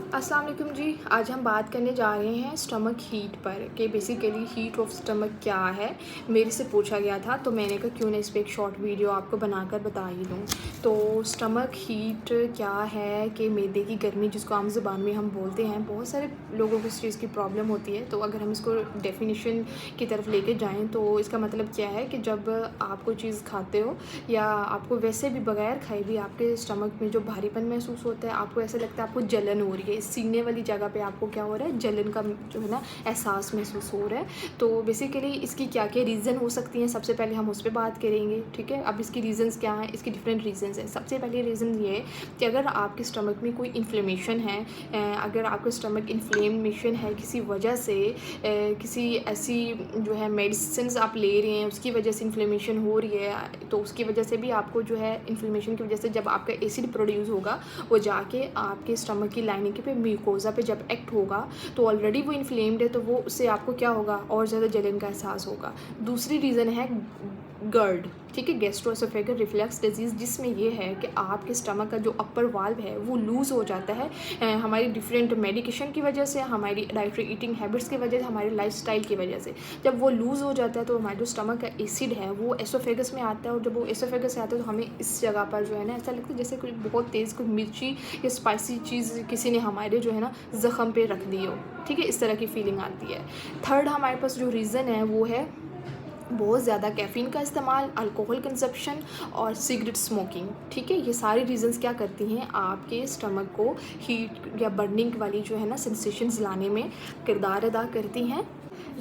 अस्सलाम वालेकुम जी। आज हम बात करने जा रहे हैं स्टमक हीट पर कि बेसिकली हीट ऑफ स्टमक क्या है। मेरे से पूछा गया था तो मैंने कहा क्यों ना इस पर एक शॉर्ट वीडियो आपको बनाकर बता ही दूँ। तो स्टमक हीट क्या है कि मैदे की गर्मी, जिसको आम ज़ुबान में हम बोलते हैं। बहुत सारे लोगों को इस चीज़ की प्रॉब्लम होती है, तो अगर हम इसको डेफिनेशन की तरफ लेके जाएँ तो इसका मतलब क्या है कि जब आप कोई चीज़ खाते हो या आपको वैसे भी बगैर खाए भी आपके स्टमक में जो भारीपन महसूस होता है, आपको ऐसा लगता है आपको जलन हो रही है, सीने वाली जगह पे आपको क्या हो रहा है, जलन का जो है ना एहसास महसूस हो रहा है। तो बेसिकली इसकी क्या क्या रीज़न हो सकती हैं, सबसे पहले हम उस पर बात करेंगे। ठीक है, अब इसकी रीज़न्स क्या हैं, इसकी डिफरेंट रीज़न्स हैं। सबसे पहले रीज़न ये है कि अगर आपके स्टमक में कोई इन्फ्लेमेशन है, अगर आपका स्टमक इन्फ्लेमेशन है किसी वजह से, किसी ऐसी जो है मेडिसिन आप ले रहे हैं उसकी वजह से इन्फ्लेमेशन हो रही है, तो उसकी वजह से भी आपको जो है इन्फ्लेमेशन की वजह से जब आपका एसिड प्रोड्यूस होगा वो जाके आपके स्टमक की लाइनिंग पे म्यूकोज़ा पे जब एक्ट होगा तो ऑलरेडी वो इन्फ्लेम्ड है, तो वो उससे आपको क्या होगा, और ज़्यादा जलन का एहसास होगा। दूसरी रीज़न है गर्ड, ठीक है, गैस्ट्रोएसोफेगल रिफ्लक्स डिजीज़, जिसमें ये है कि आपके स्टमक का जो अपर वाल्व है वो लूज़ हो जाता है, हमारी डिफरेंट मेडिकेशन की वजह से, हमारी डाइटरी ईटिंग हैबिट्स की वजह से, हमारे लाइफस्टाइल की वजह से। जब वो लूज़ हो जाता है तो हमारा जो स्टमक का एसिड है वो एसोफेगस में आता है, और जब वो एसोफेगस से आता है तो हमें इस जगह पर जो है ना ऐसा लगता है जैसे कोई बहुत तेज़ कोई मिर्ची या स्पाइसी चीज़ किसी ने हमारे जो है ना ज़ख़म पे रख दी हो। ठीक है, इस तरह की फीलिंग आती है। थर्ड हमारे पास जो रीज़न है वो है बहुत ज़्यादा कैफ़ीन का इस्तेमाल, अल्कोहल कंजप्शन और सिगरेट स्मोकिंग। ठीक है, ये सारी रीज़न्स क्या करती हैं, आपके स्टमक को हीट या बर्निंग वाली जो है ना सेंसेशंस लाने में किरदार अदा करती हैं।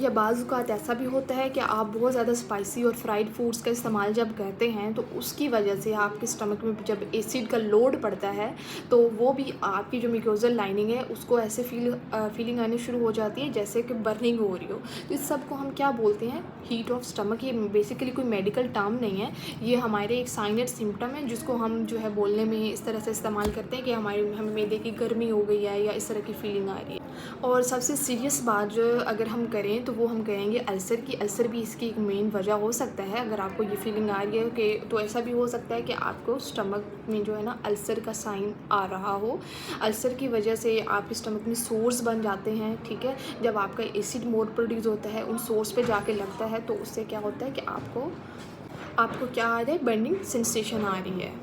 या बाज़ औक़ात ऐसा भी होता है कि आप बहुत ज़्यादा स्पाइसी और फ्राइड फूड्स का इस्तेमाल जब करते हैं तो उसकी वजह से आपके स्टमक में जब एसिड का लोड पड़ता है तो वो भी आपकी जो म्यूकोज़ल लाइनिंग है उसको ऐसे फीलिंग आनी शुरू हो जाती है जैसे कि बर्निंग हो रही हो। तो इस सब को हम क्या बोलते हैं, हीट ऑफ स्टमक। ये बेसिकली कोई मेडिकल टर्म नहीं है, ये हमारे एक साइन एंड सिम्टम है जिसको हम जो है बोलने में इस तरह से इस्तेमाल करते हैं कि हमें मैदे की गर्मी हो गई है या इस तरह की फीलिंग आ रही है। और सबसे सीरियस बात जो अगर हम करें तो वो हम कहेंगे अल्सर की। अल्सर भी इसकी एक मेन वजह हो सकता है। अगर आपको ये फीलिंग आ रही है कि, तो ऐसा भी हो सकता है कि आपको स्टमक में जो है ना अल्सर का साइन आ रहा हो। अल्सर की वजह से आपके स्टमक में सोर्स बन जाते हैं। ठीक है, जब आपका एसिड मोर प्रोड्यूस होता है उन सोर्स पे जाके लगता है तो उससे क्या होता है कि आपको क्या आ रहा है, बर्निंग सेंसेशन आ रही है।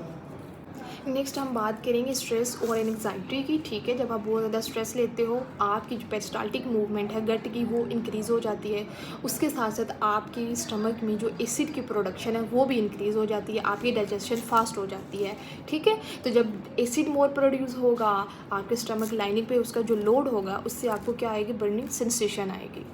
नेक्स्ट हम बात करेंगे स्ट्रेस और एंग्जाइटी की। ठीक है, जब आप बहुत ज़्यादा स्ट्रेस लेते हो आपकी जो पेरिस्टाल्टिक मूवमेंट है गट की वो इंक्रीज़ हो जाती है। उसके साथ साथ आपकी स्टमक में जो एसिड की प्रोडक्शन है वो भी इंक्रीज़ हो जाती है, आपकी डाइजेशन फास्ट हो जाती है। ठीक है, तो जब एसिड मोर प्रोड्यूस होगा आपके स्टमक लाइनिंग पे उसका जो लोड होगा उससे आपको क्या आएगी, बर्निंग सेंसेशन आएगी।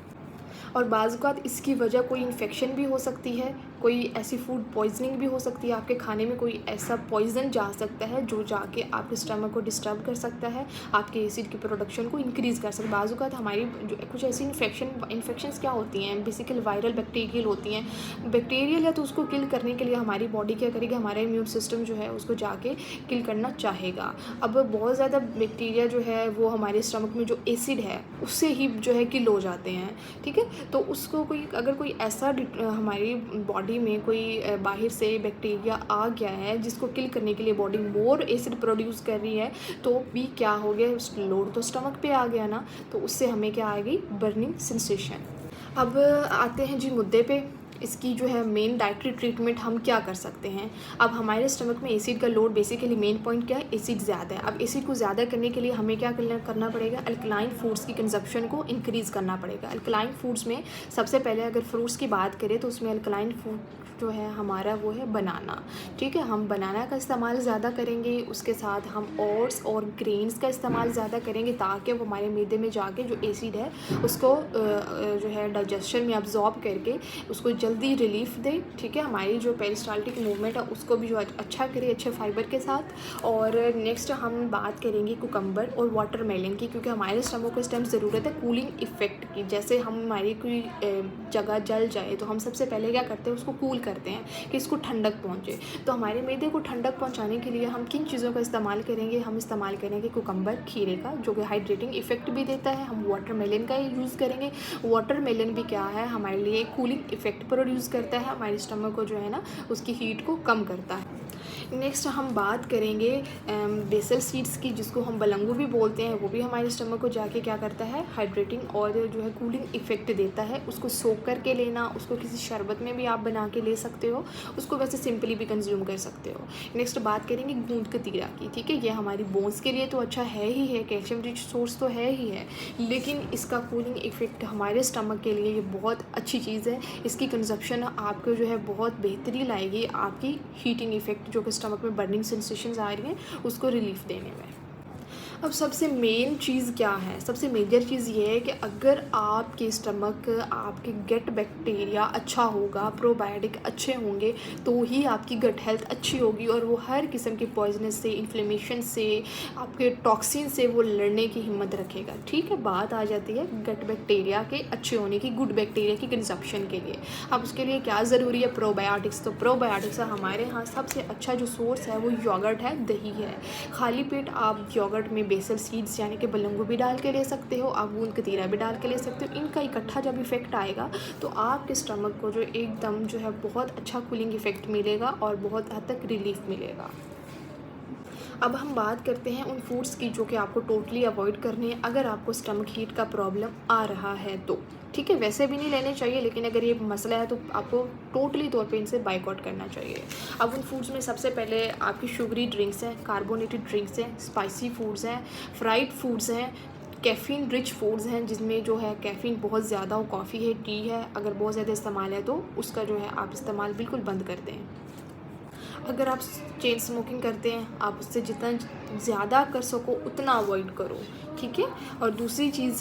और बाज़ औक़ात इसकी वजह कोई इन्फेक्शन भी हो सकती है, कोई ऐसी फूड पॉइज़निंग भी हो सकती है, आपके खाने में कोई ऐसा पॉइज़न जा सकता है जो जाके आपके स्टमक को डिस्टर्ब कर सकता है, आपके एसिड की प्रोडक्शन को इंक्रीज़ कर सकता है। बाज़ औक़ात हमारी जो कुछ ऐसी इन्फेक्शंस क्या होती हैं, बेसिकली वायरल बैक्टीरियल होती हैं। बैक्टीरियल है तो उसको किल करने के लिए हमारी बॉडी क्या करेगी, हमारा इम्यून सिस्टम जो है उसको जाके किल करना चाहेगा। अब बहुत ज़्यादा बैक्टीरिया जो है वो हमारे स्टमक में जो एसिड है उससे ही जो है किल हो जाते हैं। ठीक है, तो उसको अगर कोई ऐसा हमारी बॉडी में कोई बाहर से बैक्टीरिया आ गया है जिसको किल करने के लिए बॉडी मोर एसिड प्रोड्यूस कर रही है तो भी क्या हो गया, लोड तो स्टमक पे आ गया ना, तो उससे हमें क्या आएगी, बर्निंग सेंसेशन। अब आते हैं जी मुद्दे पे, इसकी जो है मेन डाइटरी ट्रीटमेंट हम क्या कर सकते हैं। अब हमारे स्टमक में एसिड का लोड, बेसिकली मेन पॉइंट क्या है, एसिड ज़्यादा है। अब एसिड को ज़्यादा करने के लिए हमें क्या करना पड़ेगा, अल्कलाइन फूड्स की कंजप्शन को इंक्रीज़ करना पड़ेगा। अल्कलाइन फूड्स में सबसे पहले अगर फ्रूट्स की बात करें तो उसमें अल्कलाइन फूड जो है हमारा वो है बनाना। ठीक है, हम बनाना का इस्तेमाल ज़्यादा करेंगे, उसके साथ हम ओट्स और ग्रेन्स का इस्तेमाल ज़्यादा करेंगे ताकि वो हमारे मैदे में जाके जो एसिड है उसको जो है डाइजेशन में अब्जॉर्ब करके उसको जल्दी रिलीफ दे। ठीक है, हमारी जो पेरिस्टाल्टिक मूवमेंट है उसको भी जो अच्छा करे, अच्छे फाइबर के साथ। और नेक्स्ट हम बात करेंगे कुकम्बर और वाटरमेलन की, क्योंकि हमारे स्टमक को इस टाइम ज़रूरत है कूलिंग इफ़ेक्ट की। जैसे हमारी कोई जगह जल जाए तो हम सबसे पहले क्या करते हैं, उसको कूल करते हैं कि इसको ठंडक पहुँचे। तो हमारे मैदे को ठंडक पहुँचाने के लिए हम किन चीज़ों का इस्तेमाल करेंगे, हम इस्तेमाल करेंगे कुकम्बर, खीरे का, जो कि हाइड्रेटिंग इफ़ेक्ट भी देता है। हम वाटरमेलन का यूज़ करेंगे। वाटरमेलन भी क्या है, हमारे लिए कूलिंग इफ़ेक्ट प्रोड्यूस करता है, हमारे स्टमक को जो है ना उसकी हीट को कम करता है। नेक्स्ट हम बात करेंगे बेसल सीड्स की, जिसको हम बलंगू भी बोलते हैं। वो भी हमारे स्टमक को जाके क्या करता है, हाइड्रेटिंग और जो है कूलिंग इफेक्ट देता है। उसको सोक करके लेना, उसको किसी शरबत में भी आप बना के ले सकते हो, उसको वैसे सिंपली भी कंज्यूम कर सकते हो। नेक्स्ट बात करेंगे गूंद कतीरा की, ठीक है। ये हमारी बोन्स के लिए तो अच्छा है ही है, कैल्शियम रिच सोर्स तो है ही है, लेकिन इसका कूलिंग इफेक्ट हमारे स्टमक के लिए ये बहुत अच्छी चीज़ है। इसकी कंजप्शन आपको जो है बहुत बेहतरी लाएगी, आपकी हीटिंग इफेक्ट जो कि स्टमक में बर्निंग सेंसेशंस आ रही हैं उसको रिलीफ देने में। अब सबसे मेन चीज़ क्या है, सबसे मेजर चीज़ ये है कि अगर आपके स्टमक, आपके गट बैक्टीरिया अच्छा होगा, प्रोबायोटिक अच्छे होंगे, तो ही आपकी गट हेल्थ अच्छी होगी और वो हर किस्म के पॉइजनस से, इन्फ्लेमेशन से, आपके टॉक्सिन से वो लड़ने की हिम्मत रखेगा, ठीक है। बात आ जाती है गट बैक्टीरिया के अच्छे होने की, गुड बैक्टीरिया की कंजप्शन के लिए। अब उसके लिए क्या ज़रूरी है, प्रोबायोटिक्स। तो प्रोबायोटिक्स हमारे यहाँ सबसे अच्छा जो सोर्स है वो योगर्ट है, दही है। खाली पेट आप योगर्ट में बेसल सीड्स यानी कि बलंगू भी डाल के ले सकते हो, आप गूंद कतीरा भी डाल के ले सकते हो। इनका इकट्ठा जब इफ़ेक्ट आएगा तो आपके स्टमक को जो एकदम जो है बहुत अच्छा कूलिंग इफ़ेक्ट मिलेगा और बहुत हद तक रिलीफ मिलेगा। अब हम बात करते हैं उन फूड्स की जो कि आपको टोटली अवॉइड करनी है अगर आपको स्टमक हीट का प्रॉब्लम आ रहा है तो, ठीक है। वैसे भी नहीं लेने चाहिए, लेकिन अगर ये मसला है तो आपको टोटली तौर पे इनसे बाइकआउट करना चाहिए। अब उन फूड्स में सबसे पहले आपकी शुगरी ड्रिंक्स हैं, कार्बोनेटेड ड्रिंक्स हैं, स्पाइसी फूड्स हैं, फ्राइड फूड्स हैं, कैफ़ीन रिच फूड्स हैं जिसमें जो है कैफ़ीन बहुत ज़्यादा हो, कॉफ़ी है, टी है। अगर बहुत ज़्यादा इस्तेमाल है तो उसका जो है आप इस्तेमाल बिल्कुल बंद कर दें। अगर आप चेन स्मोकिंग करते हैं, आप उससे जितना ज़्यादा कर सको उतना अवॉइड करो, ठीक है। और दूसरी चीज़